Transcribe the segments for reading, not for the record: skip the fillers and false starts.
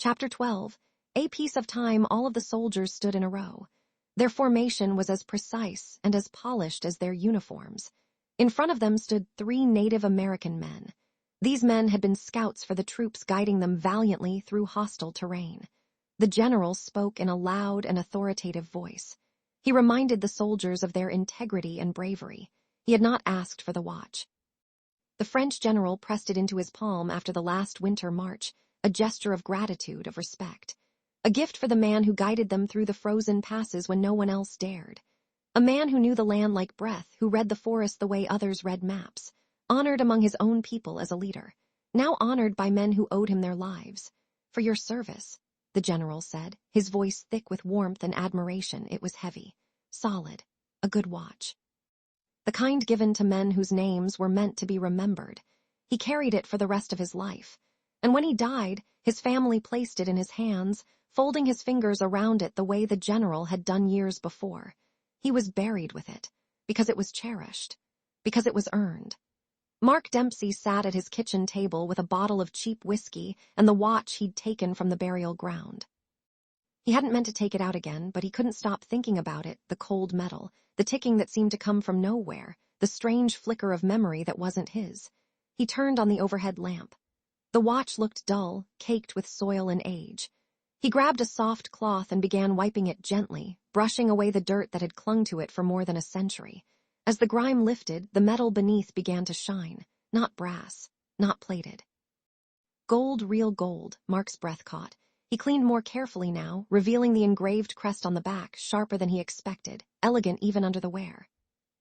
Chapter 12. A piece of time, all of the soldiers stood in a row. Their formation was as precise and as polished as their uniforms. In front of them stood 3 Native American men. These men had been scouts for the troops guiding them valiantly through hostile terrain. The general spoke in a loud and authoritative voice. He reminded the soldiers of their integrity and bravery. He had not asked for the watch. The French general pressed it into his palm after the last winter march, a gesture of gratitude, of respect. A gift for the man who guided them through the frozen passes when no one else dared. A man who knew the land like breath, who read the forest the way others read maps. Honored among his own people as a leader. Now honored by men who owed him their lives. For your service, the general said, his voice thick with warmth and admiration. It was heavy, solid, a good watch. The kind given to men whose names were meant to be remembered. He carried it for the rest of his life. And when he died, his family placed it in his hands, folding his fingers around it the way the general had done years before. He was buried with it, because it was cherished, because it was earned. Mark Dempsey sat at his kitchen table with a bottle of cheap whiskey and the watch he'd taken from the burial ground. He hadn't meant to take it out again, but he couldn't stop thinking about it, the cold metal, the ticking that seemed to come from nowhere, the strange flicker of memory that wasn't his. He turned on the overhead lamp. The watch looked dull, caked with soil and age. He grabbed a soft cloth and began wiping it gently, brushing away the dirt that had clung to it for more than a century. As the grime lifted, the metal beneath began to shine, not brass, not plated. Gold, real gold, Mark's breath caught. He cleaned more carefully now, revealing the engraved crest on the back, sharper than he expected, elegant even under the wear.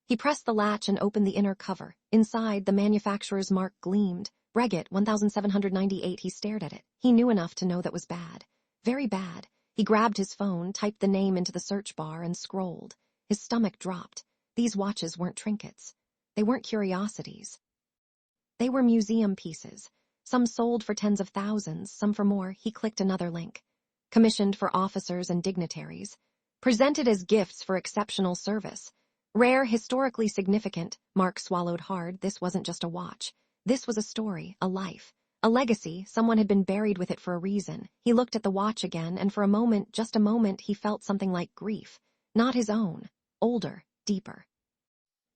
He pressed the latch and opened the inner cover. Inside, the manufacturer's mark gleamed. Breguet, 1798. He stared at it. He knew enough to know that was bad. Very bad. He grabbed his phone, typed the name into the search bar, and scrolled. His stomach dropped. These watches weren't trinkets. They weren't curiosities. They were museum pieces. Some sold for tens of thousands, some for more. He clicked another link. Commissioned for officers and dignitaries. Presented as gifts for exceptional service. Rare, historically significant. Mark swallowed hard. This wasn't just a watch. This was a story, a life, a legacy. Someone had been buried with it for a reason. He looked at the watch again, and for a moment, just a moment, he felt something like grief. Not his own. Older, deeper.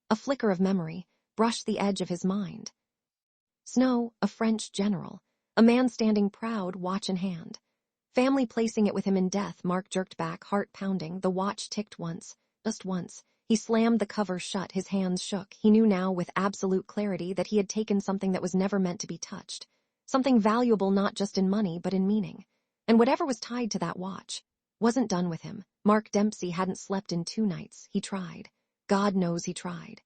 A flicker of memory brushed the edge of his mind. Snow, a French general, a man standing proud, watch in hand. Family placing it with him in death. Mark jerked back, heart pounding. The watch ticked once, just once. He slammed the cover shut, his hands shook. He knew now with absolute clarity that he had taken something that was never meant to be touched. Something valuable not just in money but in meaning. And whatever was tied to that watch wasn't done with him. Mark Dempsey hadn't slept in 2 nights. He tried. God knows he tried.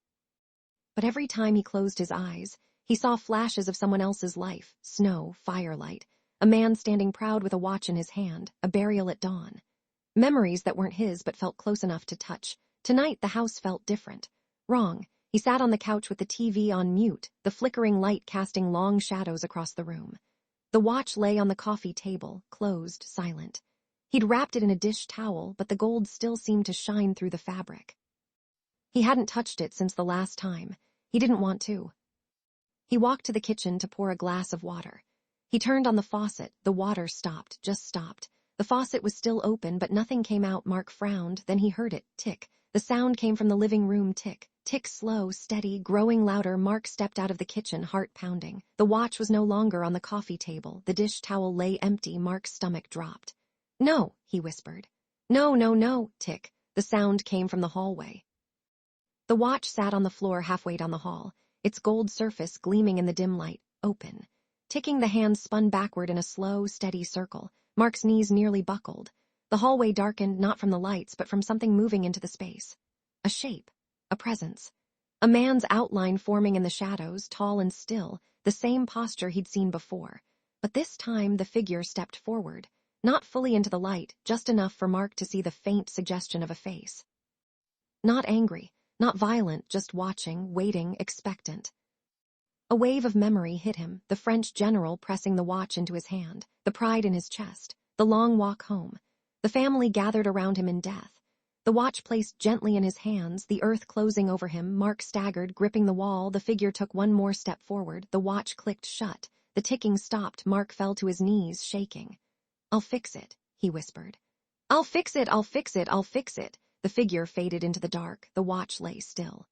But every time he closed his eyes, he saw flashes of someone else's life, snow, firelight, a man standing proud with a watch in his hand, a burial at dawn. Memories that weren't his but felt close enough to touch. Tonight the house felt different. Wrong. He sat on the couch with the TV on mute, the flickering light casting long shadows across the room. The watch lay on the coffee table, closed, silent. He'd wrapped it in a dish towel, but the gold still seemed to shine through the fabric. He hadn't touched it since the last time. He didn't want to. He walked to the kitchen to pour a glass of water. He turned on the faucet. The water stopped, just stopped. The faucet was still open, but nothing came out. Mark frowned, then he heard it, tick. The sound came from the living room, tick. Tick, slow, steady, growing louder. Mark stepped out of the kitchen, heart pounding. The watch was no longer on the coffee table. The dish towel lay empty. Mark's stomach dropped. No, he whispered. No, no, no, tick. The sound came from the hallway. The watch sat on the floor halfway down the hall, its gold surface gleaming in the dim light, open. Ticking, the hands spun backward in a slow, steady circle. Mark's knees nearly buckled. The hallway darkened, not from the lights, but from something moving into the space. A shape. A presence. A man's outline forming in the shadows, tall and still, the same posture he'd seen before. But this time the figure stepped forward, not fully into the light, just enough for Mark to see the faint suggestion of a face. Not angry, not violent, just watching, waiting, expectant. A wave of memory hit him, the French general pressing the watch into his hand, the pride in his chest, the long walk home. The family gathered around him in death. The watch placed gently in his hands, the earth closing over him. Mark staggered, gripping the wall. The figure took one more step forward. The watch clicked shut. The ticking stopped. Mark fell to his knees, shaking. "I'll fix it," he whispered. "I'll fix it, I'll fix it, I'll fix it." The figure faded into the dark, the watch lay still.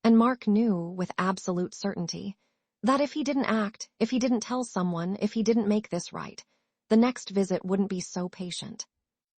And Mark knew, with absolute certainty, that if he didn't act, if he didn't tell someone, if he didn't make this right, the next visit wouldn't be so patient.